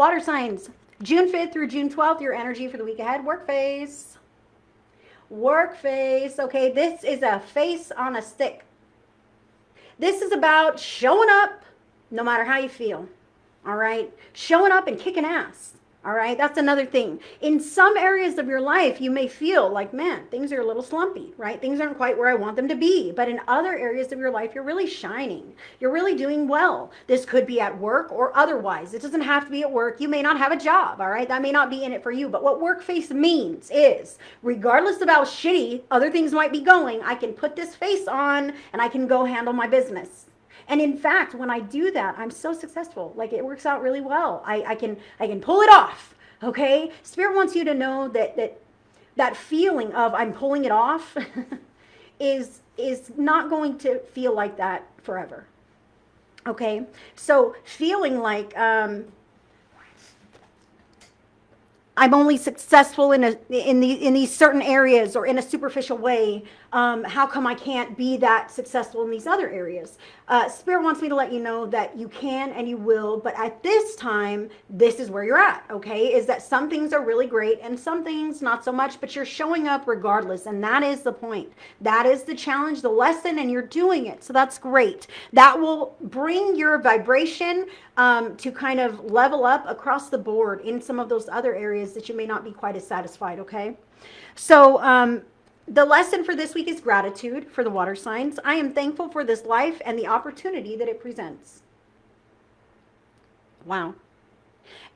Water signs, June 5th through June 12th, your energy for the week ahead. Work phase. Work phase. Okay, this is a face on a stick. This is about showing up no matter how you feel. All right? Showing up and kicking ass. All right, that's another thing. In some areas of your life, you may feel like, man, things are a little slumpy, right? Things aren't quite where I want them to be. But in other areas of your life, you're really shining. You're really doing well. This could be at work or otherwise. It doesn't have to be at work. You may not have a job, all right? That may not be in it for you. But what work face means is, regardless of how shitty other things might be going, I can put this face on and I can go handle my business. And in fact, when I do that, I'm so successful. Like, it works out really well. I can pull it off. Okay? Spirit wants you to know that feeling of I'm pulling it off is not going to feel like that forever. Okay? So feeling like I'm only successful in these certain areas or in a superficial way. How come I can't be that successful in these other areas? Spirit wants me to let you know that you can and you will, but at this time, this is where you're at, okay? Is that some things are really great and some things not so much, but you're showing up regardless, and that is the point. That is the challenge, the lesson, and you're doing it, so that's great. That will bring your vibration to kind of level up across the board in some of those other areas that you may not be quite as satisfied, okay? So, the lesson for this week is gratitude for the water signs. I am thankful for this life and the opportunity that it presents. Wow.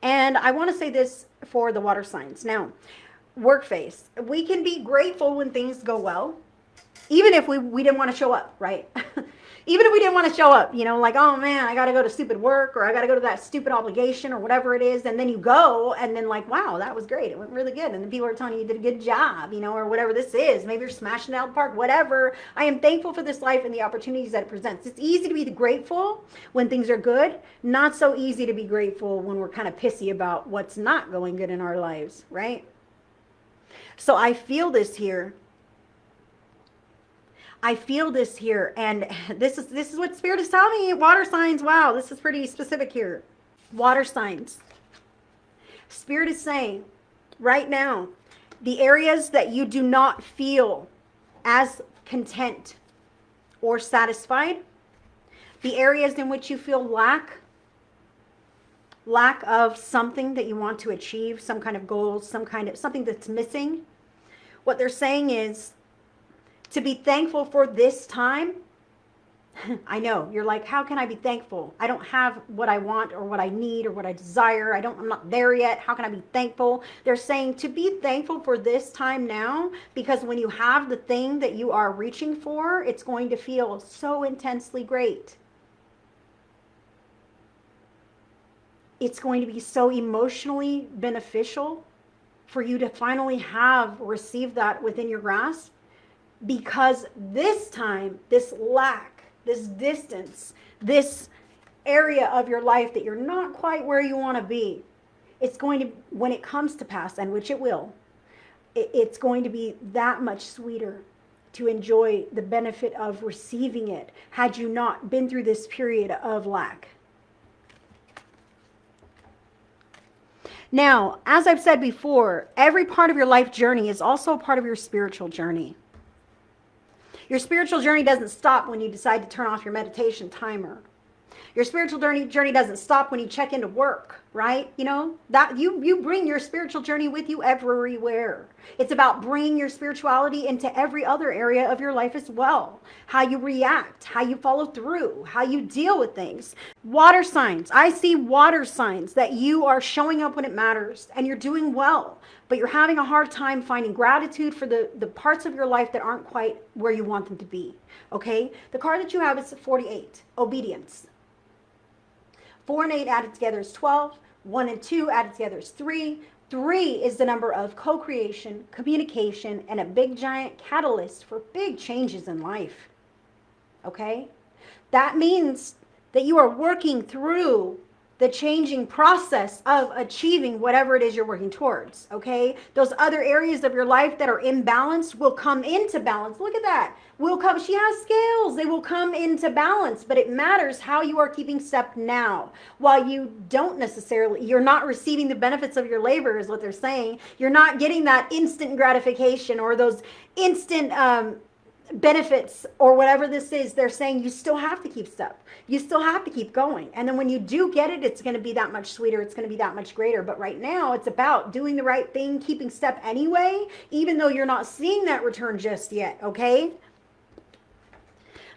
And I want to say this for the water signs. Now, work phase. We can be grateful when things go well, even if we didn't want to show up, right? Even if we didn't want to show up, you know, like, oh man, I got to go to stupid work, or I got to go to that stupid obligation, or whatever it is. And then you go, and then like, wow, that was great. It went really good. And then people are telling you did a good job, you know, or whatever this is. Maybe you're smashing it out of the park, whatever. I am thankful for this life and the opportunities that it presents. It's easy to be grateful when things are good. Not so easy to be grateful when we're kind of pissy about what's not going good in our lives, right? So I feel this here. I feel this here, and this is what Spirit is telling me. Water signs, wow, this is pretty specific here. Water signs. Spirit is saying, right now, the areas that you do not feel as content or satisfied, the areas in which you feel lack of something that you want to achieve, some kind of goal, something that's missing, what they're saying is, to be thankful for this time. I know, you're like, how can I be thankful? I don't have what I want or what I need or what I desire. I'm not there yet. How can I be thankful? They're saying to be thankful for this time now, because when you have the thing that you are reaching for, it's going to feel so intensely great. It's going to be so emotionally beneficial for you to finally have received that within your grasp. Because this time, this lack, this distance, this area of your life that you're not quite where you want to be, it's going to, when it comes to pass, and which it will, it's going to be that much sweeter to enjoy the benefit of receiving it had you not been through this period of lack. Now, as I've said before, every part of your life journey is also a part of your spiritual journey. Your spiritual journey doesn't stop when you decide to turn off your meditation timer. Your spiritual journey doesn't stop when you check into work, right? You know, that you bring your spiritual journey with you everywhere. It's about bringing your spirituality into every other area of your life as well. How you react, how you follow through, how you deal with things. Water signs. I see water signs that you are showing up when it matters and you're doing well, but you're having a hard time finding gratitude for the parts of your life that aren't quite where you want them to be. Okay? The card that you have is 48, obedience. 4 and 8 added together is 12. 1 and 2 added together is 3. 3 is the number of co-creation, communication, and a big giant catalyst for big changes in life. Okay? That means that you are working through the changing process of achieving whatever it is you're working towards, okay? Those other areas of your life that are imbalanced will come into balance. Look at that. Will come. She has scales. They will come into balance, but it matters how you are keeping step now. While you don't necessarily, you're not receiving the benefits of your labor is what they're saying. You're not getting that instant gratification or those instant benefits or whatever this is. They're saying you still have to keep step. You still have to keep going. And then when you do get it, it's going to be that much sweeter. It's going to be that much greater. But right now it's about doing the right thing, keeping step anyway, even though you're not seeing that return just yet. Okay.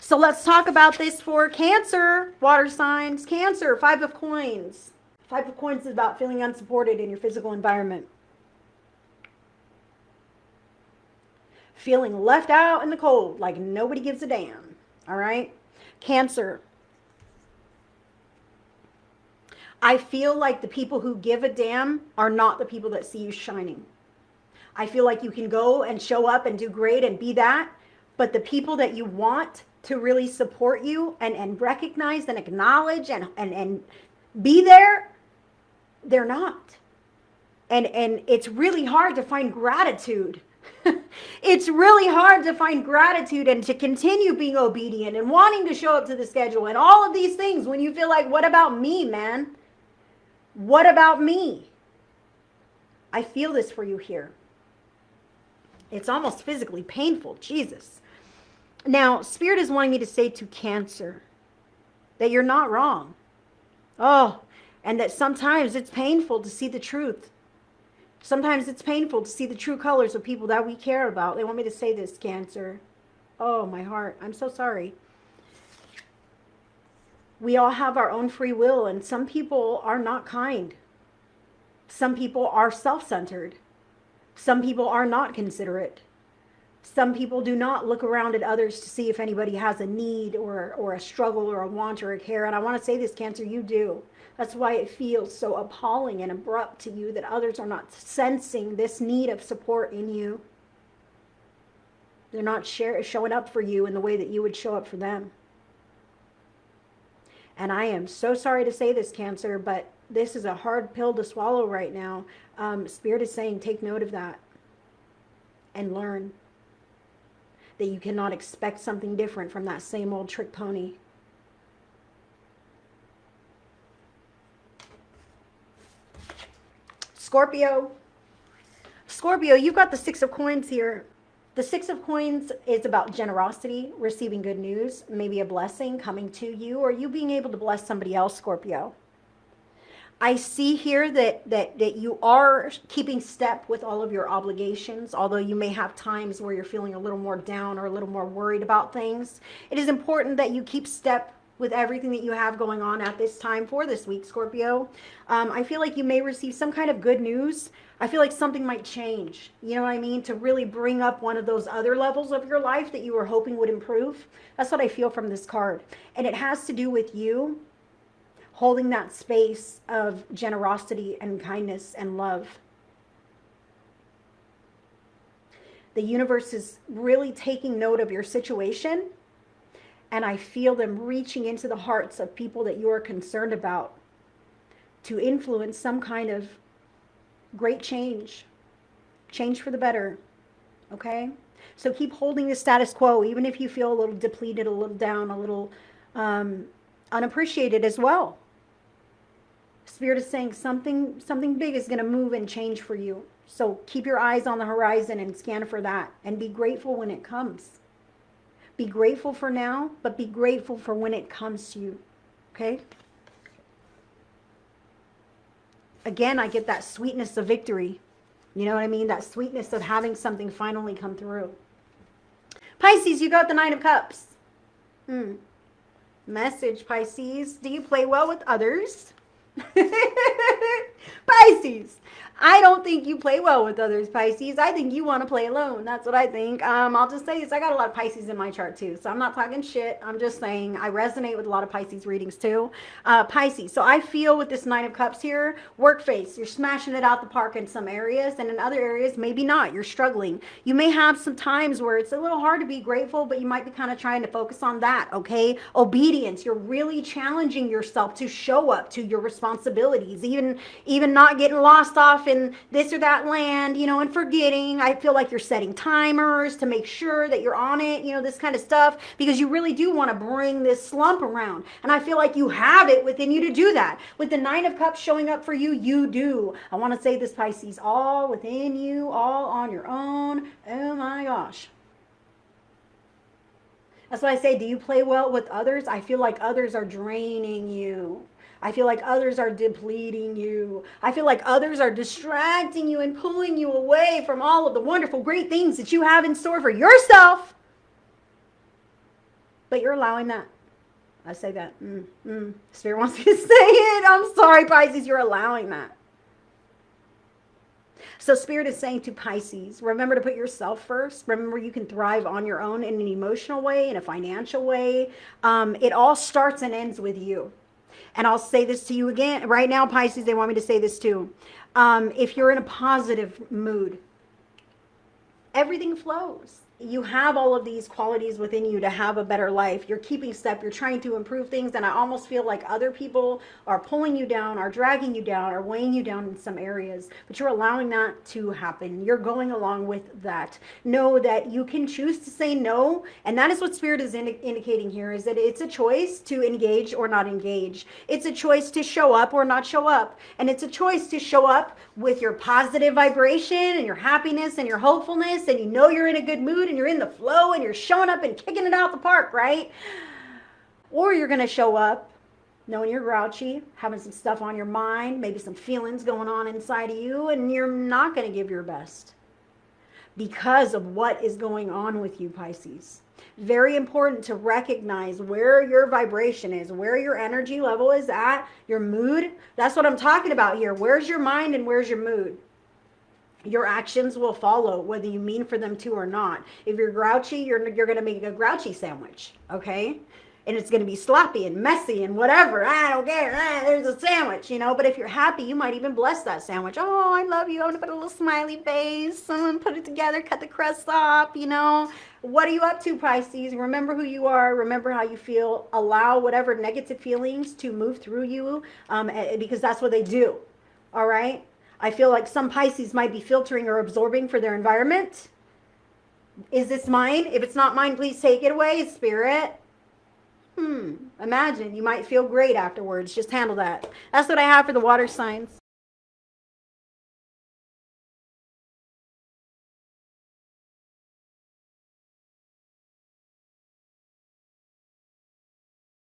So let's talk about this for Cancer, water signs. Cancer, 5 of Coins. 5 of Coins is about feeling unsupported in your physical environment. Feeling left out in the cold, like nobody gives a damn. All right. Cancer. I feel like the people who give a damn are not the people that see you shining. I feel like you can go and show up and do great and be that, but the people that you want to really support you and recognize and acknowledge and be there, they're not. And it's really hard to find gratitude. It's really hard to find gratitude and to continue being obedient and wanting to show up to the schedule and all of these things when you feel like, what about me, man? What about me? I feel this for you here. It's almost physically painful. Jesus. Now, Spirit is wanting me to say to Cancer that you're not wrong. Oh, and that sometimes it's painful to see the truth. Sometimes it's painful to see the true colors of people that we care about. They want me to say this, Cancer. Oh, my heart. I'm so sorry. We all have our own free will, and some people are not kind. Some people are self-centered. Some people are not considerate. Some people do not look around at others to see if anybody has a need or a struggle or a want or a care. And I want to say this, Cancer, you do. That's why it feels so appalling and abrupt to you that others are not sensing this need of support in you. They're not showing up for you in the way that you would show up for them. And I am so sorry to say this, Cancer, but this is a hard pill to swallow right now. Spirit is saying take note of that and learn that you cannot expect something different from that same old trick pony. Scorpio. Scorpio, you've got the 6 of Coins here. The 6 of Coins is about generosity, receiving good news, maybe a blessing coming to you, or you being able to bless somebody else, Scorpio. I see here that you are keeping step with all of your obligations, although you may have times where you're feeling a little more down or a little more worried about things. It is important that you keep step with everything that you have going on at this time for this week, Scorpio. I feel like you may receive some kind of good news. I feel like something might change, you know what I mean, to really bring up one of those other levels of your life that you were hoping would improve. That's what I feel from this card. And it has to do with you holding that space of generosity and kindness and love. The universe is really taking note of your situation, and I feel them reaching into the hearts of people that you are concerned about to influence some kind of great change for the better. Okay? So keep holding the status quo, even if you feel a little depleted, a little down, a little unappreciated as well. Spirit is saying something big is going to move and change for you. So keep your eyes on the horizon and scan for that, and be grateful when it comes. Be grateful for now, but be grateful for when it comes to you. Okay? Again, I get that sweetness of victory. You know what I mean? That sweetness of having something finally come through. Pisces, you got the 9 of Cups. Message, Pisces. Do you play well with others? Pisces. I don't think you play well with others, Pisces. I think you want to play alone. That's what I think. I'll just say this. I got a lot of Pisces in my chart too. So I'm not talking shit. I'm just saying I resonate with a lot of Pisces readings too. Pisces. So I feel with this Nine of Cups here, work face. You're smashing it out the park in some areas, and in other areas, maybe not. You're struggling. You may have some times where it's a little hard to be grateful, but you might be kind of trying to focus on that, okay? Obedience. You're really challenging yourself to show up to your responsibilities, even not getting lost off in this or that land, and forgetting. I feel like you're setting timers to make sure that you're on it, this kind of stuff, because you really do want to bring this slump around. And I feel like you have it within you to do that. With the Nine of Cups showing up for you, you do. I want to say this, Pisces, all within you, all on your own. Oh my gosh. That's why I say, do you play well with others? I feel like others are draining you. I feel like others are depleting you. I feel like others are distracting you and pulling you away from all of the wonderful, great things that you have in store for yourself. But you're allowing that. I say that. Spirit wants me to say it. I'm sorry, Pisces, you're allowing that. So Spirit is saying to Pisces, remember to put yourself first. Remember you can thrive on your own in an emotional way, in a financial way. It all starts and ends with you. And I'll say this to you again. Right now, Pisces, they want me to say this too. If you're in a positive mood, everything flows. You have all of these qualities within you to have a better life. You're keeping step. You're trying to improve things. And I almost feel like other people are pulling you down, are dragging you down, are weighing you down in some areas. But you're allowing that to happen. You're going along with that. Know that you can choose to say no. And that is what Spirit is indicating here, is that it's a choice to engage or not engage. It's a choice to show up or not show up. And it's a choice to show up with your positive vibration and your happiness and your hopefulness, and you're in a good mood and you're in the flow and you're showing up and kicking it out the park, right? Or you're going to show up knowing you're grouchy, having some stuff on your mind, maybe some feelings going on inside of you, and you're not going to give your best because of what is going on with you, Pisces. Very important to recognize where your vibration is, where your energy level is at, your mood. That's what I'm talking about here. Where's your mind and where's your mood? Your actions will follow, whether you mean for them to or not. If you're grouchy, you're going to make a grouchy sandwich, okay? And it's going to be sloppy and messy and whatever. I don't care. There's a sandwich, But if you're happy, you might even bless that sandwich. Oh, I love you. I'm going to put a little smiley face. I'm going to put it together, cut the crust off, What are you up to, Pisces? Remember who you are. Remember how you feel. Allow whatever negative feelings to move through you, because that's what they do, all right? I feel like some Pisces might be filtering or absorbing for their environment. Is this mine? If it's not mine, please take it away, Spirit. Imagine. You might feel great afterwards. Just handle that. That's what I have for the water signs.